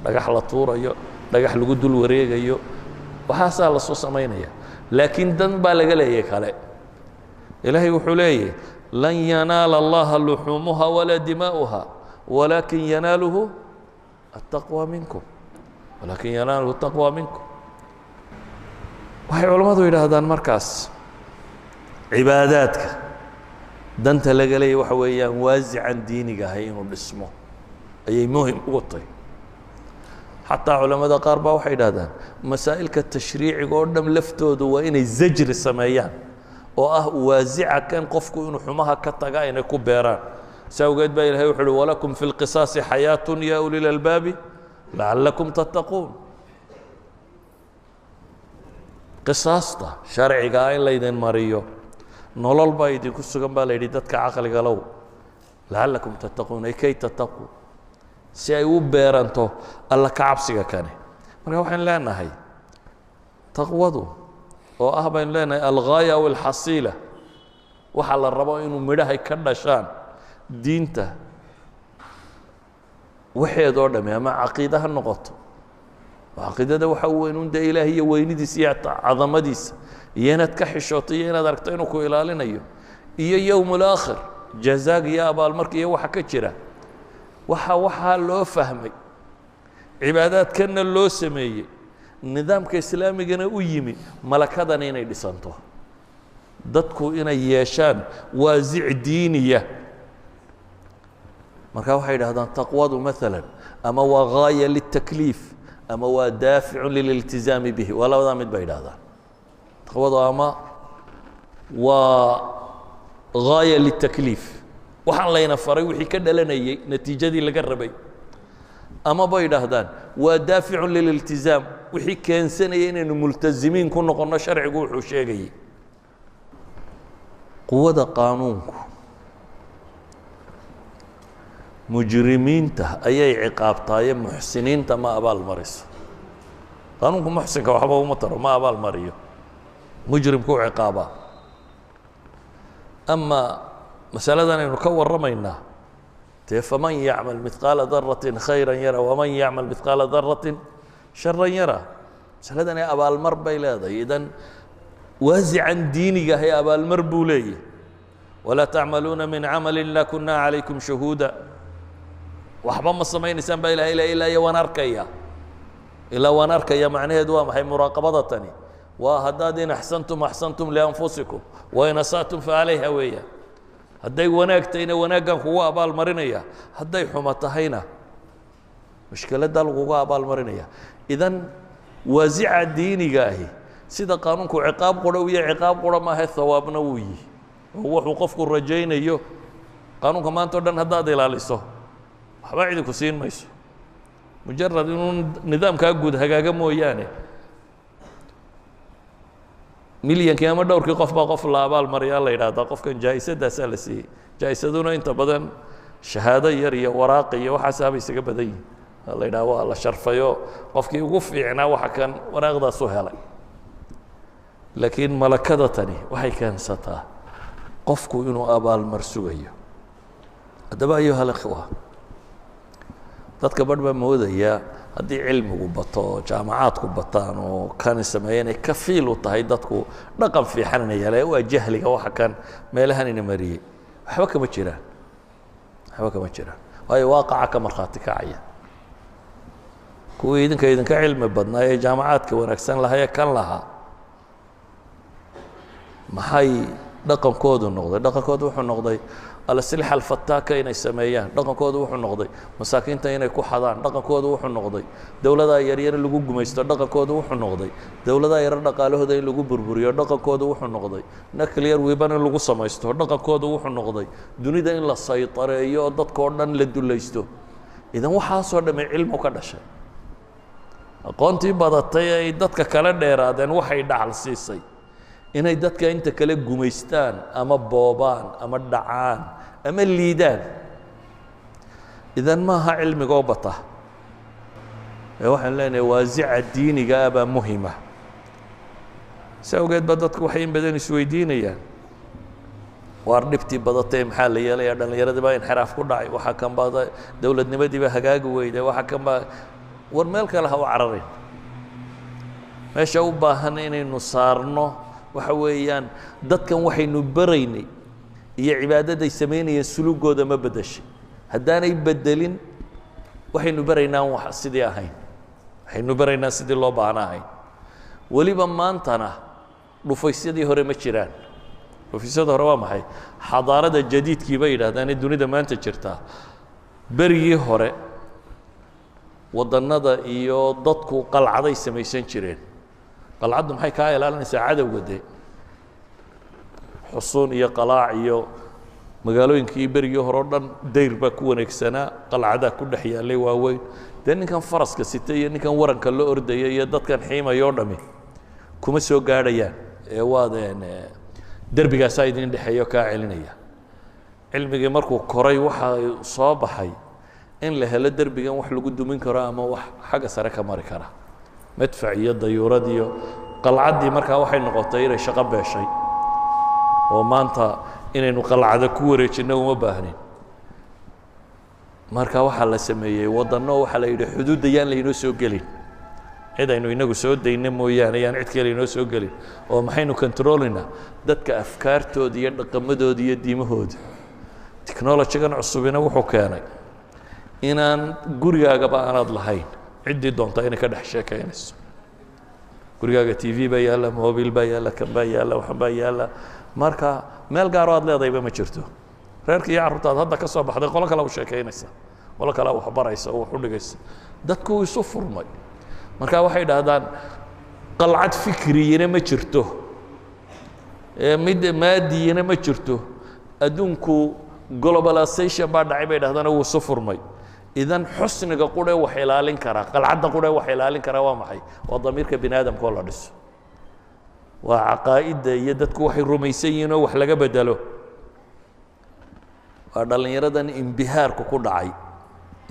dhagax la tuurayo dhagax lagu dul wareegayo waxaasaa la soo samaynaya laakiin dan baa laga leeyahay kale ilaahay wuxuu leeyahay lan yanaala allaha luxuumuha walaa dimaa'uha walaakin yanaaluhu التقوى منكم ولكن يناله التقوى منكم waxay culimadu yidhaahdaan markaas cibaadaadka danta laga leeyahay waxa weeyaan waasican diiniga ahay inuu dhismo ayay muhim ugu tahay xataa culamada qaar baa waxay yidhahdaan masaa'ilka tashriiciga oo dhan laftoodu waa inay zajri sameeyaan oo ah waasica kan qofku inuu xumaha ka taga inay ku beeraan سأوجد بقى إلهي وحلو ولكم في القصاص حياة يا أولي الألباب لعلكم تتقون قصاصته شرعي قايل ليدين ماريو نولل بايدي كسوغن بالي دتك عقل قالو لعلكم تتقون أي كي تتقوا سيأيو بيرانتو الله كعبسيغا كاني مركا وحين لنا هاي تقوضوا وأهبين لنا الغاية والحصيلة وحال الربا إنو مدهي كدشان diinta waxeedoo dhamme ama caqiida ha noqoto caqiidada waxa weyn un dee ilaahay iyo weynidiisa iyo cadamadiisa iyo inaad ka xishooto iyo inaad aragto inuu ku ilaalinayo iyo yowmul aakhir jazaaga iyo abaalmarka iyo waxa ka jira waxaa loo fahmay cibaadaadkanna loo sameeyey nidaamka islaamigana u yimi malakadana inay dhisanto dadku inay yeeshaan waasic diiniya marka waxay yidhahdaan taqwadu maalan ama waa gaaya litakliif ama waa daaficu lililtizaami bihi waa labadaa mid bay yidhahdaan taqwadu ama waa gaaya litakliif waxaan layna faray wixii ka dhalanayay natiijadii laga rabay ama bay yidhaahdaan waa daaficu lililtizaam wixii keensanaya inaynu multazimiin ku noqonno sharcigu wuxuu sheegayay quwada qaanuunku mujrimiinta ayay ciqaabtaaye muxsiniinta ma abaal mariso qaanuunku muxsinka waxba uma taro ma abaal mariyo mujrimku u ciqaabaa ama masaladan aynu ka warramaynaa dee faman yacmal midqaala daratin khayran yara waman yacmal midqaala daratin sharan yara masaladani abaalmar bay leedahay idan waasican diiniga ahay abaalmar buu leeyahy walaa tacmaluuna min camali ilaa kunaa calaykum shahuuda waxba ma samaynaysaan baa ilahay ilaa iyo waan arkaya ilaa waan arkaya macnaheedu waa maxay muraaqabada tani waa haddaad in axsantum axsantum lianfusikum wain asa'tum facalayha weeyaan hadday wanaag tahayna wanaaggan kugu abaal marinaya hadday xumo tahayna mushkiladdaa laguga abaal marinaya idan waasica diiniga ahi sida qaanuunku ciqaab qura iyo ciqaab qura maahe hawaabna wuu yihi oo wuxuu qofku rajaynayo qaanuunka maanta o dhan haddaad ilaaliso waxba idinku siin mayso mujarad inuu nidaamkaa guud hagaaga mooyaane milyankii ama dhowrkii qof baa qof la abaal mariyaa la yidhaahdaa qofkan jaa'isadaasaa la siiyey jaa'isaduna inta badan shahaado yar iyo waraaq iyo waxaasaaba isaga badan yihin la yidhaha waa la sharfayo qofkii ugu fiicnaa waxa kan waraaqdaasu helay laakiin malakada tani waxay keensataa qofku inuu abaalmar sugayo haddaba ayuha alikhwa dadka badh baa moodayaa haddii cilmigu bato oo jaamacaadku bataan oo kani sameeya inay ka fiil u tahay dadku dhaqan fiican inay yeelaan waa jahliga waxa kan meelahan ina mariyey waxba kama jiraan waayo waaqaca ka markhaati kacaya kuwii idinka cilmi badnaa ee jaamacaadka wanaagsan lahaa ee kan lahaa maxay dhaqankoodu noqday dhaqankoodu wuxuu noqday الأسلحة الفتاكة إنay sameeyaan dhaqankoodu wuxuu noqday masaakiinta inay ku xadaan dhaqankoodu wuxuu noqday dawladaha yaryar lagu gumaysto dhaqankoodu wuxuu noqday dawladaha yaryar dhaqaalahooda in lagu burburiyo dhaqankoodu wuxuu noqday nuclear weapon in lagu samaysto dhaqankoodu wuxuu noqday dunida in la saytareeyo oo dadka oo dhan la dulaysto idan waxaasoo dhamay cilmu ka dhashay aqoontii badatay ay dadka kala dheeraadeen waxay dhacal siisay inay dadka inta kale gumaystaan ama boobaan ama dhacaan ama liidaan idan maaha cilmigoo bata ee waxaan leenahay waasica diiniga baa muhima si awgeed ba dadku waxay in badan isweydiinayaan waar dhibtii badatay maxaa la yeelayaa dhallinyaradii baa inxiraaf ku dhacay waxa kan baa dawladnimadii baa hagaagi weyday waxa kan baa war meel kale ha u cararin meesha u baahan inaynu saarno waxa weeyaan dadkan waxaynu baraynay iyo cibaadaday samaynayeen sulugooda ma bedeshay haddaanay bedelin waxaynu baraynaa wax sidii ahayn waxaynu baraynaa sidii loo baahnaa ahayn weliba maantana dhufaysyadii hore ma jiraan dhufaysyada hore waa maxay xadaarada jadiidkii bay yidhaahdaan ee dunida maanta jirtaa berigii hore wadannada iyo dadku qalcaday samaysan jireen qalcaddu maxay kaa ilaalinaysaa cadowga dee xusuun iyo qalaac iyo magaalooyinkii berigii hore o dhan dayr baa ku waneegsanaa qalcadaa ku dhex yaallay waaweyn dee ninkan faraska sita iyo ninkan waranka la ordaya iyo dadkan xiimaya o dhami kuma soo gaadhayaan ee waad derbigaasaa idin dhexeeyo kaa celinaya cilmigii markuu koray waxaa soo baxay in la helo derbigan wax lagu dumin karo ama wax xagga sare ka mari kara madfac iyo dayuurad iyo qalcaddii markaa waxay noqotay inay shaqo beeshay oo maanta inaynu qalcada ku wareejinno uma baahnin marka waxaa la sameeyey waddanno waxaa la yidhi xuduudda yaan laynoo soo gelin cid aynu inagu soo dayna mooyaane yaan cid kale inoo soo gelin oo maxaynu controlaynaa dadka afkaartooda iyo dhaqamadooda iyo diimahooda technologygan cusubina wuxuu keenay inaan gurigaagaba aanaad lahayn ciddii doonta inay ka dhex sheekaynayso gurigaaga t v baa yaalla mobil baa yaalla kan baa yaalla waxan baa yaalla marka meel gaaroo aad leedayba ma jirto reerka iyo carruurtaad hadda ka soo baxday qolo kale u sheekaynaysa qolo kale wax baraysa oo wax u dhigaysa dadku isu furmay marka waxay dhahdaan qalcad fikriyina ma jirto mid maadiyina ma jirto adduunku globalization baa dhacay bay dhahdaan wuu isu furmay idan xusniga qudhe wax ilaalin karaa qalcadda qudhe wax ilaalin karaa waa maxay waa damiirka bini aadamka oo la dhiso waa caqaa'idda iyo dadku waxay rumaysan yihiin oo wax laga bedelo waa dhallinyaradan imbihaarku ku dhacay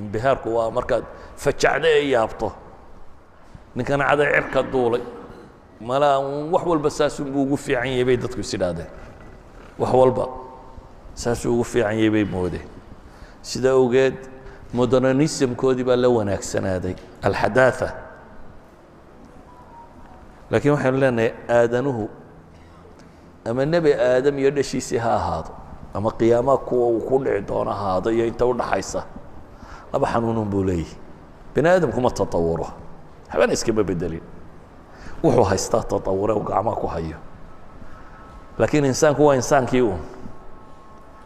imbihaarku waa markaad fajacda ee yaabto ninkan caday cirka duulay malaa wax walba saasunbuu ugu fiican yahay bay dadku is idhaahdeen wax walba saasuu ugu fiican yahay bay moodeen sida awgeed modernismkoodii baa la wanaagsanaaday alxadaatha laakiin waxaynu leenahay aadanuhu ama nebi aadam iyo dhashiisii ha ahaado ama qiyaamaha kuwa uu ku dhici doono ahaado iyo inta u dhaxaysa laba xanuunun buu leeyahy bini aadamkuma tatawuro habana iskama bedelin wuxuu haystaa tatawure uu gacmaha ku hayo laakiin insaanku waa insaankii uun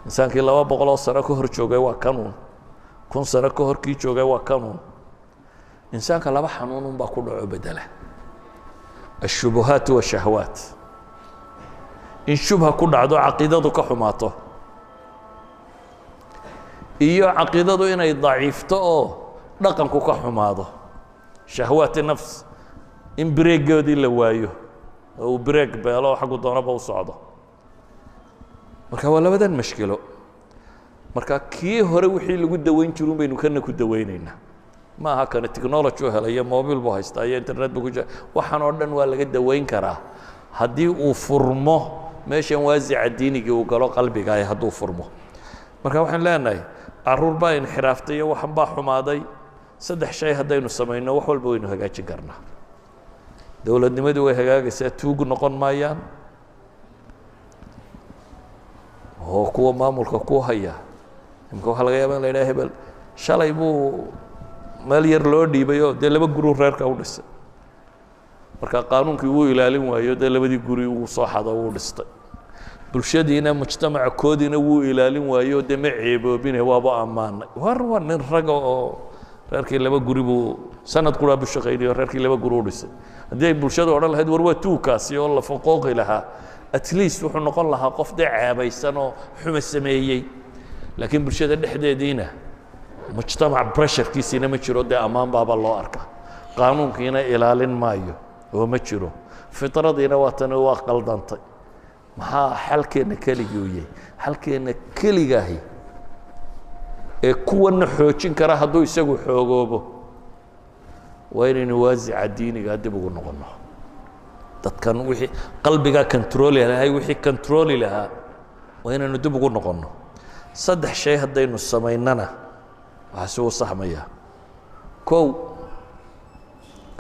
insaankii 200 sano ka hor joogay waa kanuun 1000 sano ka hor kii joogay waa kanuun insaanka laba xanuunun baa ku dhaco bedela الشبهات والشهوات إن شبهة كل عدو عقيدته كحماته إيو عقيدته إنه ضعيفته رقم كحماته شهوات النفس إن بريك جودي لوايو أو بريك بيلو حقو ضربه وصعده مركا ولا بدن مشكله مركا كي هوري وحي لو دوين جيرون بينو كنا كدوينينا ما هكذا التكنولوجيا هلا يا موبيل بوهايستا يا انترنت بوجا waxaan oo dhan waa laga daweyn karaa hadii uu furmo meeshan waasica diiniga uu galo qalbiga ay haduu furmo marka waxaan leenahay aruur baa inxiraaftay waxan baa xumaaday saddex shay hadaynu sameeyno wax walba waynu hagaajin karnaa dawladnimadu way hagaagaysaa tuug noqon maayaan oo kuwa maamulka ku haya imka waxa laga yaabaa in la ilaahay hebel shalay buu meel yar loo dhiibayo dee laba guri reerka u dhisay marka qaanuunkii uu ilaalin waayo dee labadii guri uu soo xado uu dhistay bulshadiina mujtamaca koodina uu ilaalin waayo dee ma ceeboobine waaba ammaanay war nin rag oo reerkii laba guri buu sanad qura bu shaqeeyay reerkii laba guri u dhisay hadii ay bulshada oo dhan lahayd war waa tuukaasi oo la faqooqi lahaa at least wuxuu noqon lahaa qof dee ceebaysan oo xuma sameeyay laakiin bulshada dhexdeediina مجتمع بريشر كيسينا ما جرو ده أمام بابا الله أركا قانون كينا إلالين مايو وما جرو فطرة دينا واتنا واقل دانتي ما حل كينا كلي جويه حل كينا كلي جاهي كون حوتشين كره هدو يسقو حوجوبه وين نوازع الدين قاعد بقول نقولنا تتكن وحي قلبي كنترولي هاي وحي كنترولي لها وإننا دبقوا نقولنا صدح شيء هدينو السميننا وحسوه صحمية كو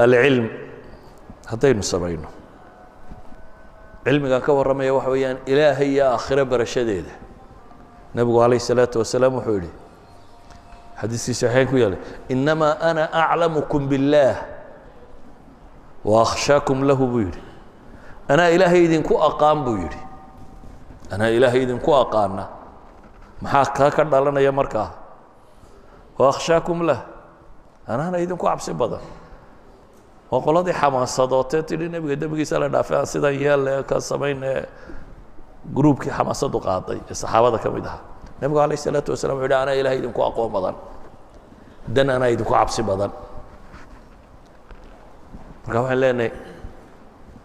العلم هدينو السمينه علمي كان كور رمي وحويان إلهي يا آخر برشديده نبي عليه الصلاة والسلام وحولي حديث صحيح يقول إنما أنا أعلمكم بالله وأخشاكم له بيري أنا إلهي إذنكو أقام بيري أنا إلهي إذنكو أقامنا محاكا كرد لنا يا مركا وأخشاكم له أنا إذنكو عبس بدر وقال دي حماسة تري نبي قدام بيجي سال دافع سيدا يال كسبين جروب كي حماسة قاطي الصحابة كم يدها نبي عليه الصلاة والسلام يقول أنا إلهي إذنكو أقوى بدن دن أنا إذنكو عبس بدن قال لنا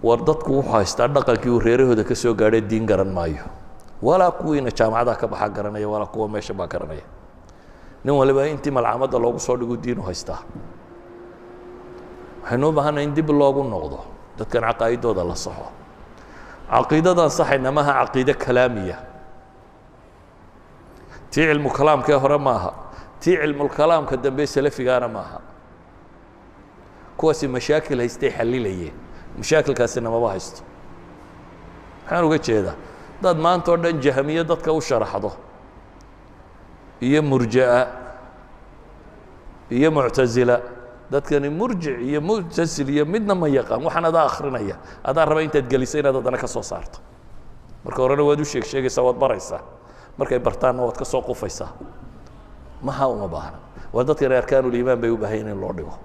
وردتكو حاستردق كيو ريره ده كسيو قاعد الدين قرن مايو ولا كوين جامعة ده كبح قرنية ولا كوا ماشي بقرنية نو اللي بقى أنت ملعمة الله صادق الدين وهايستا حنو بهنا عندي بالله النقضة تذكر عقائد هذا الله صح عقيدة صح إنما هي عقيدة كلامية تي علم الكلام كهرا ماها تي علم الكلام كدم بي سلفي أنا ماها كواسي مشاكل هيستحل لي مشاكل كاسنا ما بحثت حنو قلت هذا ضد ما أنت ودن جهمية ضد كوشرح هذا هي مرجئة هي معتزلة dadkani murjic iyo mutasil iyo midna ma yaqaan waxaan ada akhrinaya adaa raba intaad gelisay inaad adana ka soo saarto marka horena waad u sheegaysaa waad baraysaa markay bartaanna waad ka soo qufaysaa maha uma baahna waa dadkani arkaanul iimaan bay u baahan yihiin loo dhigo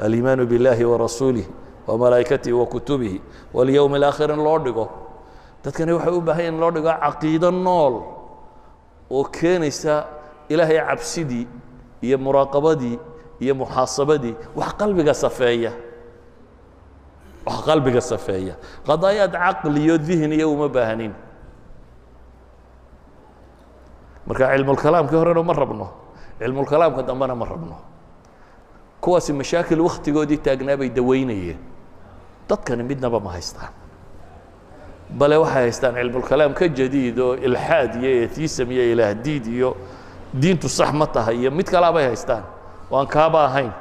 aliimaanu billahi wa rasuulihi wa malaa'ikatihi wa kutubihi wal yawmil aakhir loo dhigo dadkani waxay u baahan yihiin loo dhigo caqiido nool oo keenaysa ilaahay cabsidii iyo muraaqabadii iyo muhaasabadii wax qalbiga safeeya qadaayad aqli iyo dhihni iyo uma baahanin marka cilmu kalaamka horena ma rabno cilmu kalaamka dambana ma rabno kuwaasi mashaakil waqtigoodii taagnaa bay daweynayeen dadkani midnaba ma haystaan bale waxay haystaan cilmu kalaam ka jadiid oo ilhaad iyo atheism iyo ilaah diid iyo diintu sax ma tahay iyo mid kale bay haystaan وان كابا هين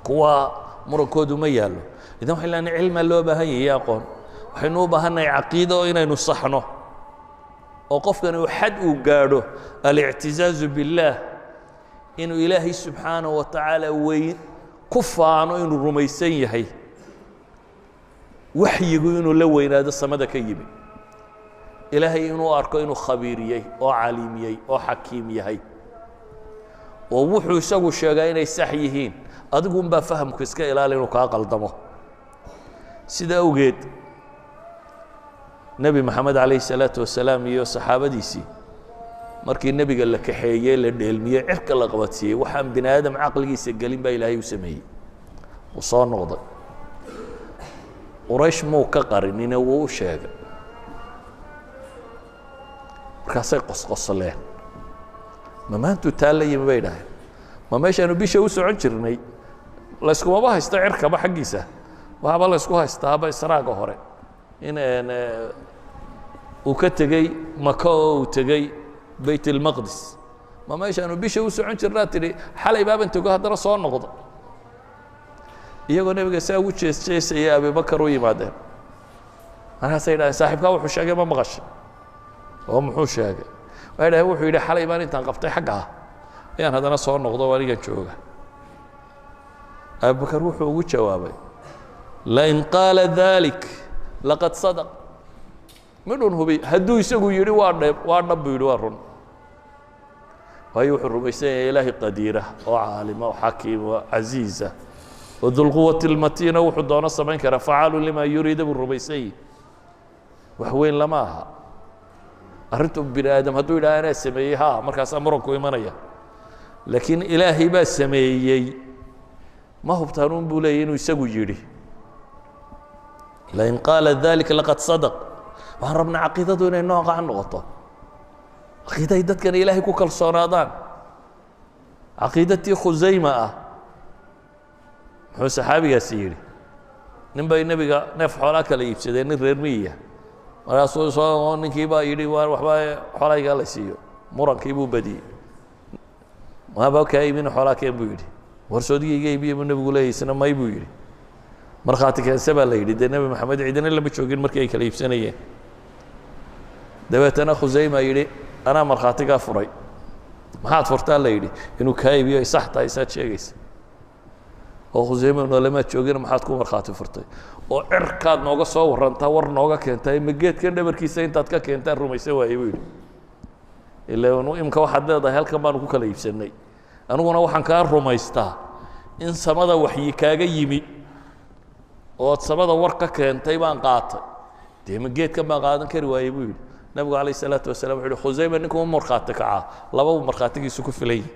كوا مركود ما يالو اذا وحنا علم لو باهي يا قون وحنو باهنا عقيده اننا نصحنه وقفنا حد وقاده الاعتزاز بالله انه الهي سبحانه وتعالى وين كفانو انه رميسن يحي وحيغو انه لو ويناد السمده كيبي الهي انه اركو انه خبيريي او عليميي او حكيم يحي ووحو يسوي شيء إنه يستحيين أدقون بفهم كسك إلى لأنه كأقل دمه سيدا أوجد نبي محمد عليه الصلاة والسلام يو صحابة ديسي مركي النبي قال لك حيي للعلمية عرق لقبتي وحن بني آدم عقلي يسجلين بإلى يسميه وصار نقض وريش مو كقرن ينوو شيء كاسي قص له ما أنتوا تالي مبينه ما ماشي أنا بيش أوسع عنشرني لا اسكوا ما هيستعير كما حقيسة وهذا لا اسكوا هيستعب إسراق هوري إن وكتجي مكاو وتجي بيت المقدس ما ماشي أنا بيش أوسع عنشرناتي حالي باب أنتوا جاه درس صار نقطة يجوا نبي سوي شيء يا أبي بكر ويماده أنا سيدا صاحب كاو حشاجة ما مغش هم حشاجة وهذا هو حيل حالي ما أنت قفتي حقها يعني هذا صار نقطة وريجا شوجا أبو بكر روح وجوابه لئن قال ذلك لقد صدق منون هو هدو يسوي يري وارد بيدوارون ويوح الرميسين إلهي قديرة وعالمة وحكيمة وعزيزة وذو القوة المتينة وحضان السمين كرا فعال لما يريد بالرميسين وحوين لماها أردتم بني آدم هدو إلى أنا سميها مركز أمرك ويمانيا لكن إلهي با سميي ما هو بتانون بولين ويسوي يري لئن قال ذلك لقد صدق وهربنا عقيدته إنه نوقع عن نقطة عقيدة يدت كان إلهي كوكل صنادان عقيدتي خزيمة هو صحابي يسيري نبي النبي نفح ولا كلا يفسدين الرمية markaasuu soo ninkii baa yidhi waxba xoolahaygaa la siiyo murankii buu badiyey maaba kaa iibina xoolaa keen buu yidhi warsoodiga iga iibiye buu nebigu leeyahy isna may buu yidhi markhaati keense baa la yidhi dee nebi maxamed cidina lama joogin markii ay kala iibsanayeen dabeetana khusayma yidhi anaa markhaatigaa furay maxaad furtaa la yidhi inuu kaa iibiyo ay sax tahay isaad sheegaysa oo khusayma noolamaad joogina maxaad ku markhaati furtay oo cirkaad nooga soo warrantaa war nooga keentaa ma geedkan dhabarkiisa intaad ka keentaan rumaysan waaye buu yidhi ilaa imka waxaad leedahay halkan baanu ku kala iibsannay aniguna waxaan kaa rumaystaa in samada waxyi kaaga yimi ood samada war ka keentay baan qaatay dee ma geedkan baan qaadan kari waayey buu yidhi nabigu calayh isalaatu wasalaam wuxuu yihi khusayma ninkuma markhaati kacaa lababa markhaatigiisu ku filan yihi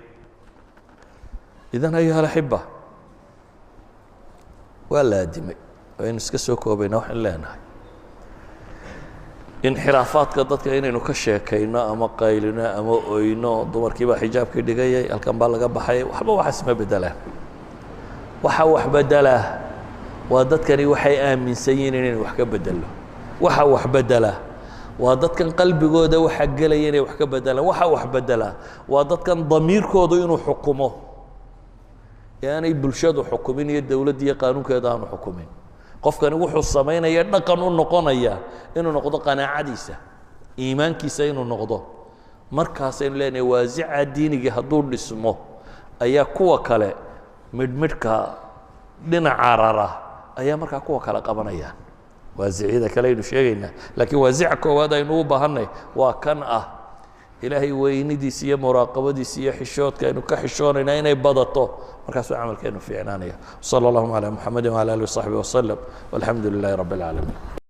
idan ayuha alaxiba waa laadimay waynu iska soo koobayna waxaan leenahay inxiraafaadka dadka inaynu ka sheekayno ama qaylino ama oyno dumarkii baa xijaabkii dhigayay halkan baa laga baxay waxba waxaas ma bedelaan waxa wax bedelaa waa dadkani waxay aaminsan yihiin inaynu wax ka bedelno waxa wax bedelaa waa dadkan qalbigooda waxa gelaya inay wax ka bedelaan waxa wax bedelaa waa dadkan damiirkoodu inuu xukumo aanay bulshadu xukumin iyo dawladda iyo qaanuunkeeda aanu xukumin qofkani wuxuu samaynaya dhaqan u noqonaya inuu noqdo qanaacadiisa iimaankiisa inuu noqdo markaasaynu leenahay waasica diinigii hadduu dhismo ayaa kuwa kale midhmidhka dhinaca rara ayaa markaa kuwa kale qabanayaan waasiciyada kale aynu sheegaynaa laakiin waasica koowaad aynu u baahanay waa kan ah ilaahay weynidiisa iyo muraaqabadiisa iyo xishoodka aynu ka xishoonaynaa inay badato markaasuu camalkeenu fiicnaanaya sala allahuma calaa muxamedin wala alihi wasaxbihi wasalam walxamdu lilahi rabbi alcaalamiin